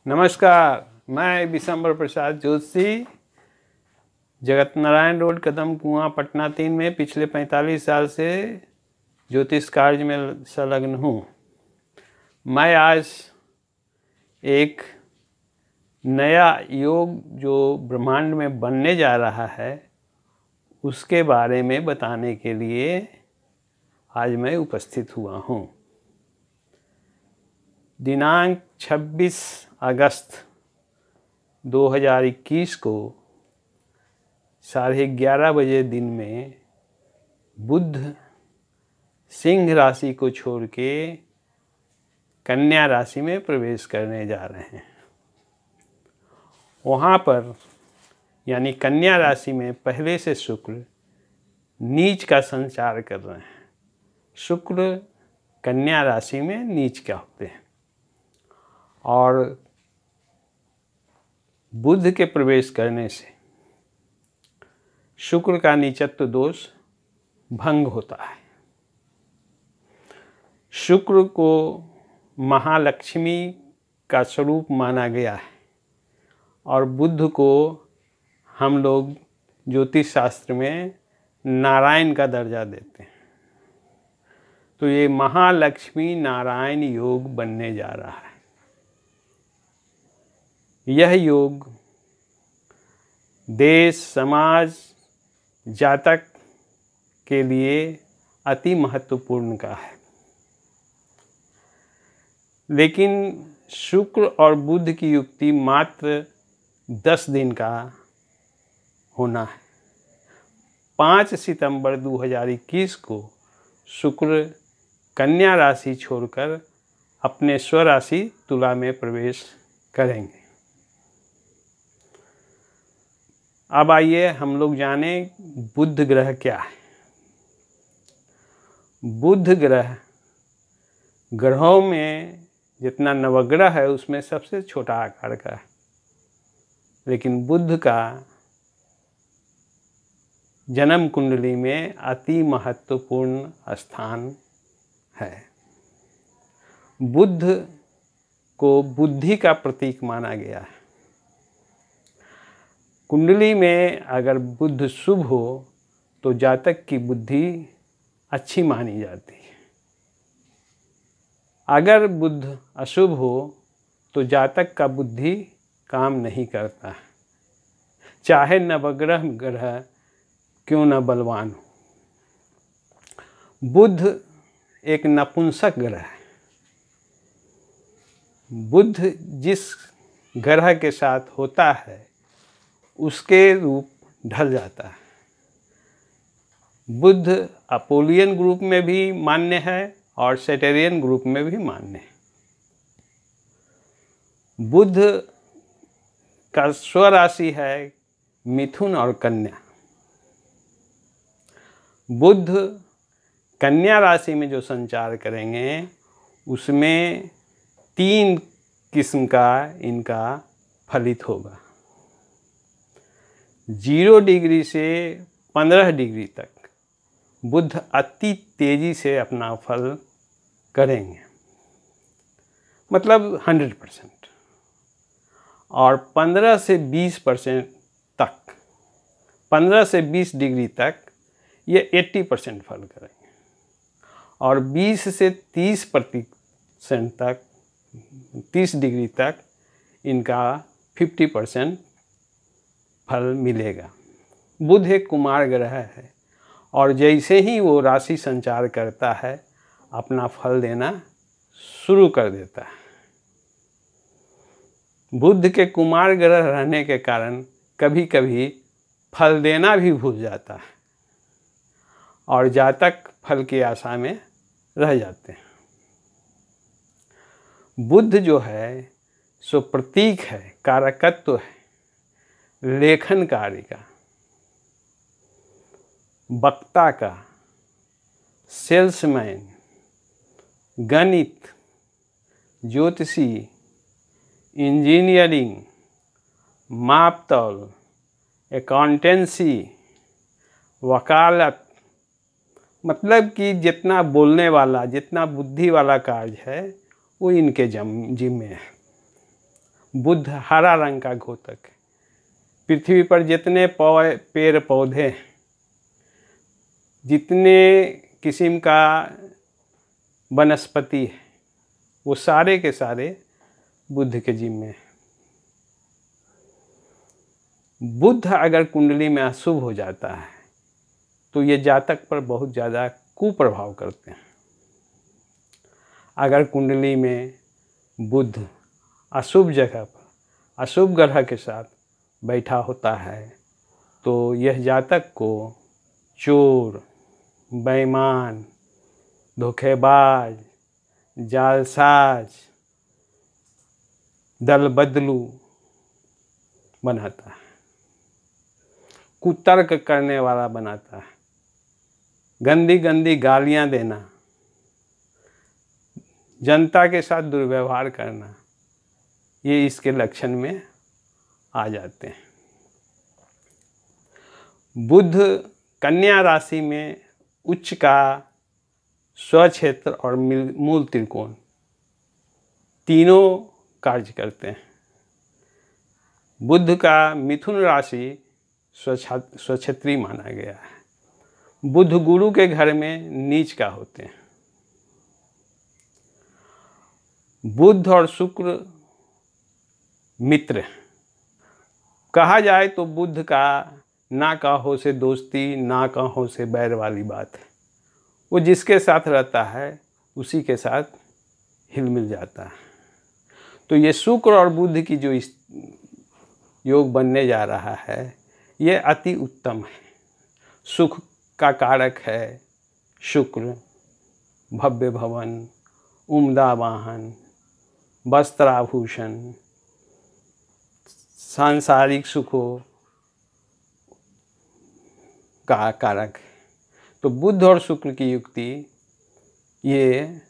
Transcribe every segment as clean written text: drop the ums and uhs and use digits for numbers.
नमस्कार, मैं विशंबर प्रसाद जोशी जगत नारायण रोड कदम कुआं पटना 3 में पिछले 45 साल से ज्योतिष कार्य में संलग्न हूँ। मैं आज एक नया योग जो ब्रह्मांड में बनने जा रहा है उसके बारे में बताने के लिए आज मैं उपस्थित हुआ हूँ। दिनांक 26 अगस्त 2021 को 11:30 बजे दिन में बुध सिंह राशि को छोड़ के कन्या राशि में प्रवेश करने जा रहे हैं। वहाँ पर यानी कन्या राशि में पहले से शुक्र नीच का संचार कर रहे हैं। शुक्र कन्या राशि में नीच का होते हैं और बुध के प्रवेश करने से शुक्र का नीचत्व दोष भंग होता है। शुक्र को महालक्ष्मी का स्वरूप माना गया है और बुध को हम लोग ज्योतिष शास्त्र में नारायण का दर्जा देते हैं। तो ये महालक्ष्मी नारायण योग बनने जा रहा है। यह योग देश समाज जातक के लिए अति महत्वपूर्ण का है। लेकिन शुक्र और बुध की युक्ति मात्र 10 दिन का होना है। 5 सितंबर 2021 को शुक्र कन्या राशि छोड़कर अपने स्वराशि तुला में प्रवेश करेंगे। अब आइए हम लोग जाने बुध ग्रह क्या है। बुध ग्रह ग्रहों में जितना नवग्रह है उसमें सबसे छोटा आकार का है, लेकिन बुध का जन्म कुंडली में अति महत्वपूर्ण स्थान है। बुध को बुद्धि का प्रतीक माना गया है। कुंडली में अगर बुध शुभ हो तो जातक की बुद्धि अच्छी मानी जाती है। अगर बुध अशुभ हो तो जातक का बुद्धि काम नहीं करता है, चाहे नवग्रह ग्रह क्यों न बलवान हो। बुध एक नपुंसक ग्रह है। बुध जिस ग्रह के साथ होता है उसके रूप ढल जाता है। बुध अपोलियन ग्रुप में भी मान्य है और सेटेरियन ग्रुप में भी मान्य है। बुध का स्वराशि है मिथुन और कन्या। बुध कन्या राशि में जो संचार करेंगे उसमें 3 किस्म का इनका फलित होगा। 0 डिग्री से 15 डिग्री तक बुध अति तेजी से अपना फल करेंगे, मतलब 100%। और 15 से 20% तक, 15 से 20 डिग्री तक ये 80% फल करेंगे और 20 से 30% तक, 30 डिग्री तक इनका 50% फल मिलेगा। बुध एक कुमार ग्रह है और जैसे ही वो राशि संचार करता है अपना फल देना शुरू कर देता है। बुध के कुमार ग्रह रहने के कारण कभी कभी फल देना भी भूल जाता है और जातक फल की आशा में रह जाते हैं। बुध जो है सो प्रतीक है, कारकत्व है लेखन कार्य का, वक्ता का, सेल्समैन, गणित, ज्योतिषी, इंजीनियरिंग, मापतौल, अकाउंटेंसी, वकालत, मतलब कि जितना बोलने वाला, जितना बुद्धि वाला कार्य है वो इनके जिम्मे है। बुध हरा रंग का घोतक है। पृथ्वी पर जितने पेड़ पौधे, जितने किस्म का वनस्पति है, वो सारे के सारे बुध के जिम्मे हैं। बुध अगर कुंडली में अशुभ हो जाता है तो ये जातक पर बहुत ज़्यादा कुप्रभाव करते हैं। अगर कुंडली में बुध अशुभ जगह पर अशुभ ग्रह के साथ बैठा होता है तो यह जातक को चोर, बेईमान, धोखेबाज, जालसाज, दल बदलू बनाता है, कुतर्क करने वाला बनाता है, गंदी गंदी गालियां देना, जनता के साथ दुर्व्यवहार करना, ये इसके लक्षण में आ जाते हैं। बुध कन्या राशि में उच्च का स्वक्षेत्र और मूल त्रिकोण तीनों कार्य करते हैं। बुध का मिथुन राशि स्वक्षेत्री माना गया है। बुध गुरु के घर में नीच का होते हैं। बुध और शुक्र मित्र कहा जाए तो बुध का ना कहो से दोस्ती, ना कहो से बैर वाली बात है। वो जिसके साथ रहता है उसी के साथ हिल मिल जाता है। तो ये शुक्र और बुध की जो इस योग बनने जा रहा है ये अति उत्तम है। सुख का कारक है शुक्र, भव्य भवन, उम्दा वाहन, वस्त्राभूषण, सांसारिक सुखों का कारक है। तो बुध और शुक्र की युक्ति ये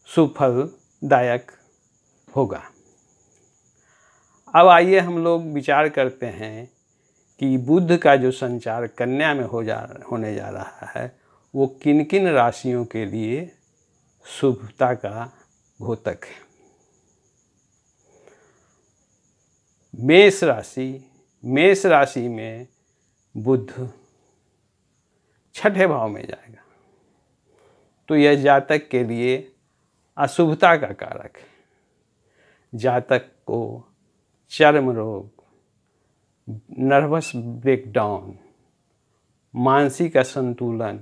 सुफलदायक होगा। अब आइए हम लोग विचार करते हैं कि बुध का जो संचार कन्या में होने जा रहा है वो किन किन राशियों के लिए शुभता का घोतक है। मेष राशि में बुध छठे भाव में जाएगा तो यह जातक के लिए अशुभता का कारक है। जातक को चर्म रोग, नर्वस ब्रेकडाउन, मानसिक असंतुलन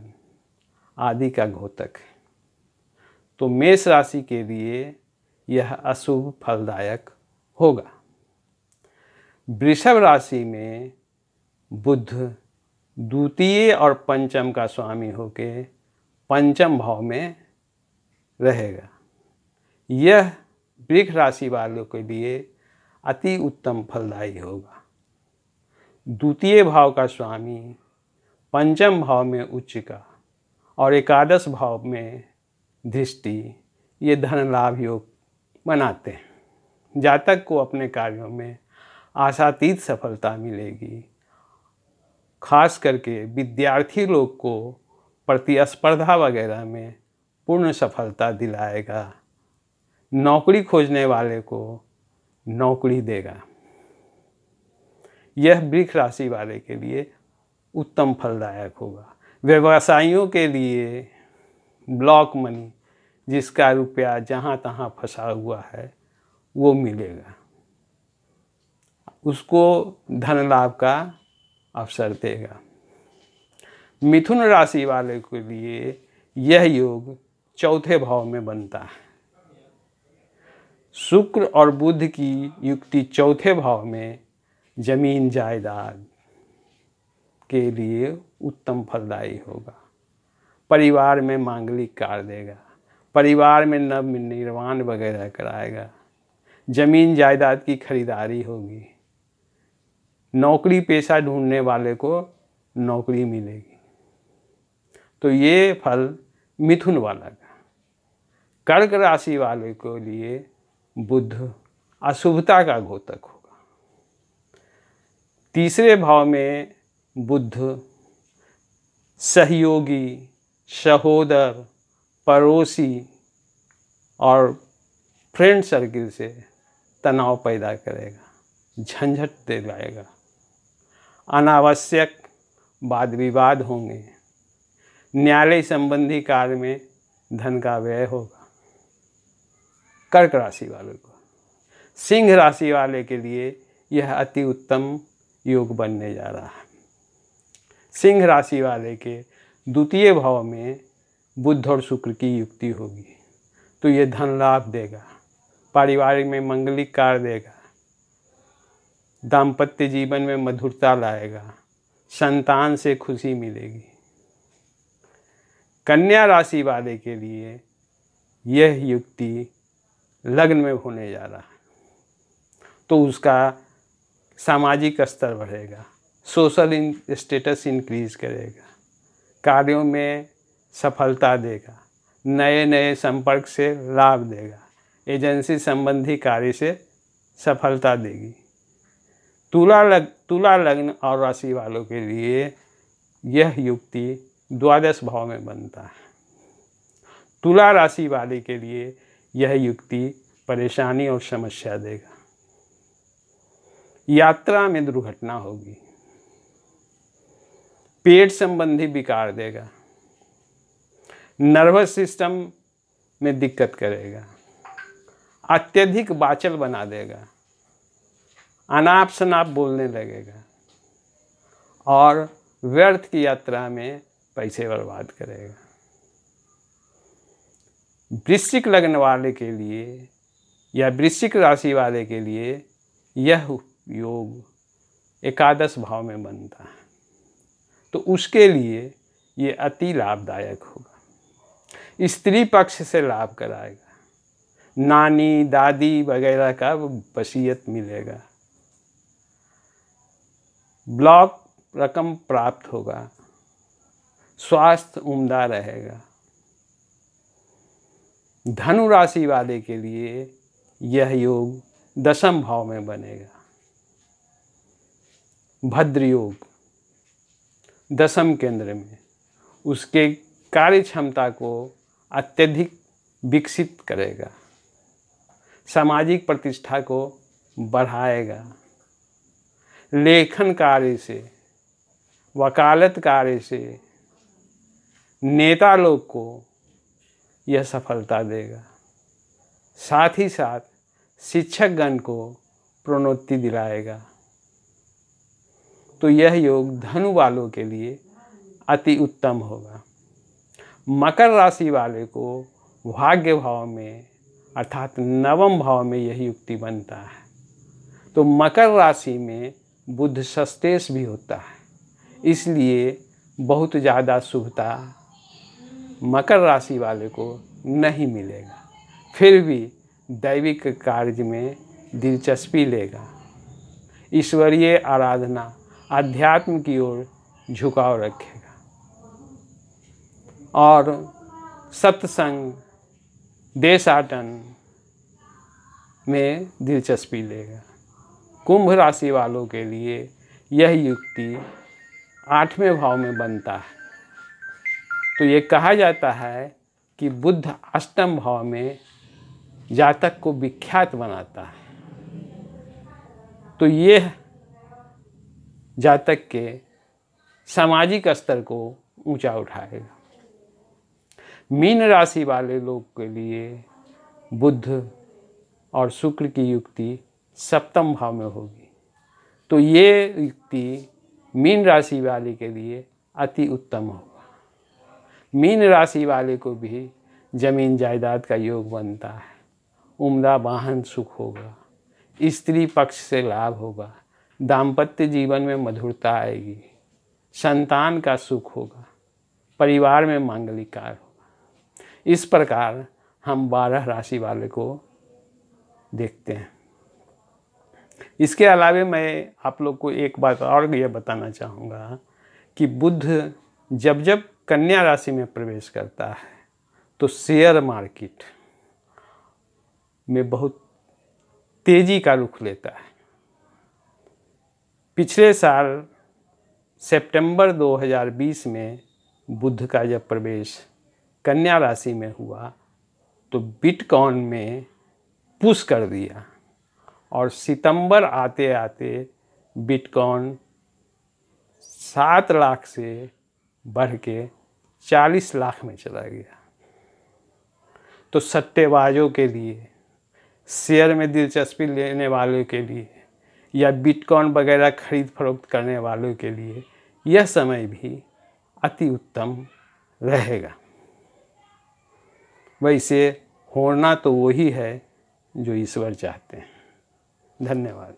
आदि का घोतक है। तो मेष राशि के लिए यह अशुभ फलदायक होगा। वृषभ राशि में बुध द्वितीय और पंचम का स्वामी होके पंचम भाव में रहेगा। यह वृष राशि वालों के लिए अति उत्तम फलदायी होगा। द्वितीय भाव का स्वामी पंचम भाव में उच्च का और एकादश भाव में दृष्टि ये धन लाभ योग बनाते हैं। जातक को अपने कार्यों में आशातीत सफलता मिलेगी। खास करके विद्यार्थी लोग को प्रतिस्पर्धा वगैरह में पूर्ण सफलता दिलाएगा। नौकरी खोजने वाले को नौकरी देगा। यह वृष राशि वाले के लिए उत्तम फलदायक होगा। व्यवसायियों के लिए ब्लॉक मनी, जिसका रुपया जहाँ तहाँ फंसा हुआ है वो मिलेगा, उसको धन लाभ का अवसर देगा। मिथुन राशि वाले के लिए यह योग चौथे भाव में बनता है। शुक्र और बुध की युक्ति चौथे भाव में जमीन जायदाद के लिए उत्तम फलदायी होगा। परिवार में मांगलिक कार्य देगा, परिवार में नव निर्माण वगैरह कराएगा, जमीन जायदाद की खरीदारी होगी, नौकरी पेशा ढूंढने वाले को नौकरी मिलेगी। तो ये फल मिथुन वाला का। कर्क राशि वाले के लिए बुध अशुभता का घोतक होगा। तीसरे भाव में बुध सहयोगी, सहोदर, पड़ोसी और फ्रेंड सर्किल से तनाव पैदा करेगा, झंझट दिलाएगा, अनावश्यक वाद विवाद होंगे, न्यायालय संबंधी कार्य में धन का व्यय होगा। कर्क राशि वालों को, सिंह राशि वाले के लिए यह अति उत्तम योग बनने जा रहा है। सिंह राशि वाले के द्वितीय भाव में बुध और शुक्र की युक्ति होगी, तो ये धन लाभ देगा, पारिवारिक में मंगलिक कार्य देगा, दाम्पत्य जीवन में मधुरता लाएगा, संतान से खुशी मिलेगी। कन्या राशि वाले के लिए यह युक्ति लग्न में होने जा रहा है, तो उसका सामाजिक स्तर बढ़ेगा, सोशल स्टेटस इंक्रीज करेगा, कार्यों में सफलता देगा, नए नए संपर्क से लाभ देगा, एजेंसी संबंधी कार्य से सफलता देगी। तुला लग्न और राशि वालों के लिए यह युक्ति द्वादश भाव में बनता है। तुला राशि वाले के लिए यह युक्ति परेशानी और समस्या देगा। यात्रा में दुर्घटना होगी, पेट संबंधी विकार देगा, नर्वस सिस्टम में दिक्कत करेगा, अत्यधिक बाचल बना देगा, अनाप शनाप बोलने लगेगा और व्यर्थ की यात्रा में पैसे बर्बाद करेगा। वृश्चिक लग्न वाले के लिए या वृश्चिक राशि वाले के लिए यह योग एकादश भाव में बनता है, तो उसके लिए ये अति लाभदायक होगा। स्त्री पक्ष से लाभ कराएगा, नानी दादी वगैरह का वसीयत मिलेगा, ब्लॉक रकम प्राप्त होगा, स्वास्थ्य उम्दा रहेगा। धनु राशि वाले के लिए यह योग दशम भाव में बनेगा। भद्र योग दशम केंद्र में उसके कार्य क्षमता को अत्यधिक विकसित करेगा, सामाजिक प्रतिष्ठा को बढ़ाएगा, लेखन कार्य से, वकालत कार्य से नेता लोग को यह सफलता देगा। साथ ही साथ शिक्षकगण को प्रोन्नति दिलाएगा। तो यह योग धनु वालों के लिए अति उत्तम होगा। मकर राशि वाले को भाग्य भाव में अर्थात नवम भाव में यह युक्ति बनता है, तो मकर राशि में बुध सस्तेश भी होता है, इसलिए बहुत ज़्यादा शुभता मकर राशि वाले को नहीं मिलेगा। फिर भी दैविक कार्य में दिलचस्पी लेगा, ईश्वरीय आराधना अध्यात्म की ओर झुकाव रखेगा और सत्संग देशाटन में दिलचस्पी लेगा। कुंभ राशि वालों के लिए यह युक्ति 8वें भाव में बनता है, तो ये कहा जाता है कि बुध अष्टम भाव में जातक को विख्यात बनाता है, तो यह जातक के सामाजिक स्तर को ऊंचा उठाएगा। मीन राशि वाले लोग के लिए बुध और शुक्र की युक्ति सप्तम भाव में होगी, तो ये युक्ति मीन राशि वाले के लिए अति उत्तम होगा। मीन राशि वाले को भी जमीन जायदाद का योग बनता है, उम्दा वाहन सुख होगा, स्त्री पक्ष से लाभ होगा, दाम्पत्य जीवन में मधुरता आएगी, संतान का सुख होगा, परिवार में मांगलिक कार्य होगा। इस प्रकार हम 12 राशि वाले को देखते हैं। इसके अलावा मैं आप लोग को एक बात और ये बताना चाहूँगा कि बुध जब जब कन्या राशि में प्रवेश करता है तो शेयर मार्केट में बहुत तेजी का रुख लेता है। पिछले साल सितंबर 2020 में बुध का जब प्रवेश कन्या राशि में हुआ तो बिटकॉइन में पुश कर दिया और सितंबर आते आते बिटकॉइन 7 लाख से बढ़ के 40 लाख में चला गया। तो सट्टेबाजों के लिए, शेयर में दिलचस्पी लेने वालों के लिए या बिटकॉइन वगैरह खरीद फरोख्त करने वालों के लिए यह समय भी अति उत्तम रहेगा। वैसे होना तो वही है जो ईश्वर चाहते हैं। धन्यवाद।